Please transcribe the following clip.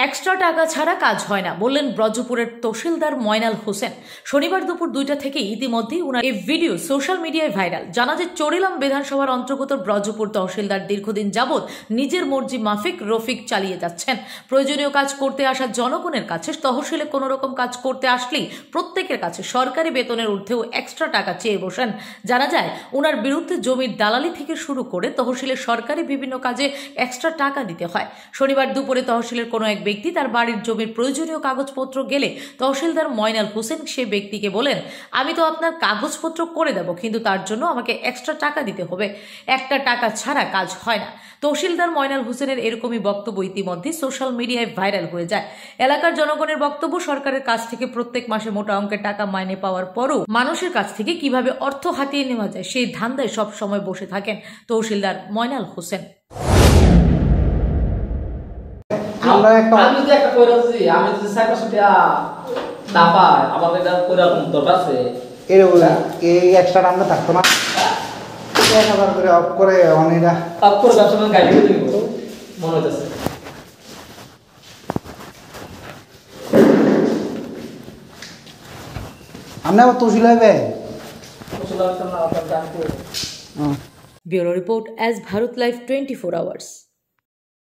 Extra টাকা ছাড়া কাজ হয় না বললেন ব্রজপুরের তহসিলদার ময়নাল হোসেন। শনিবার দুপুর 2টা থেকে ইতিমধ্যেই উনার এই ভিডিও সোশ্যাল মিডিয়ায় ভাইরাল। জানা যায় চরিলাম বিধানসভার অন্তর্গত ব্রজপুর তহসিলদার দীর্ঘদিন যাবৎ নিজের মর্জি মাফিক রফিক চালিয়ে যাচ্ছেন। প্রয়োজনীয় কাজ করতে আসা জনগণের কাছে তহসিলে কোনো রকম কাজ করতে আসলেই প্রত্যেকের কাছে সরকারি বেতনের ঊর্ধ্বেও এক্সট্রা টাকা চেয়ে বসেন। জানা যায় উনার বিরুদ্ধে জমির দালালি থেকে শুরু করে তহসিলের সরকারি বিভিন্ন কাজে এক্সট্রা টাকা দিতে হয়। শনিবার দুপুরে তহসিলের কোনো এক ব্যক্তি তার বাড়ির জমির প্রয়োজনীয় কাগজপত্র গেলে তহসিলদার ময়নাল হোসেন সে ব্যক্তিকে বলেন, আমি তো আপনার কাগজপত্র করে দেব, কিন্তু তার জন্য আমাকে এক্সট্রা টাকা দিতে হবে, একটা টাকা ছাড়া কাজ হয় না। তহসিলদার ময়নাল হোসেনের এরকমই বক্তব্য ইতিমধ্যে সোশ্যাল মিডিয়ায় ভাইরাল হয়ে যায়। এলাকার জনগণের বক্তব্য, সরকারের কাছ থেকে প্রত্যেক মাসে মোটা অঙ্কের টাকা মাইনে পাওয়ার পরও মানুষের কাছ থেকে কিভাবে অর্থ হাতিয়ে নেওয়া যায় সেই ধান্দায় সব সময় বসে থাকেন তহসিলদার ময়নাল হোসেন। আমি যে একটা কইরাছি, আমি যে সাইকোসিটিয়া না পাই, আমার এটা কইরা কোন দরকার আছে? এই এক্সট্রা আমরা থাকতো না, 1000 করে অফ করে অনেরা অফ করে ব্যবসা গাইড করে দিব মনে হচ্ছে। আমরা আবার তহসিল হবে bureau report, S Bharat live 24 hours.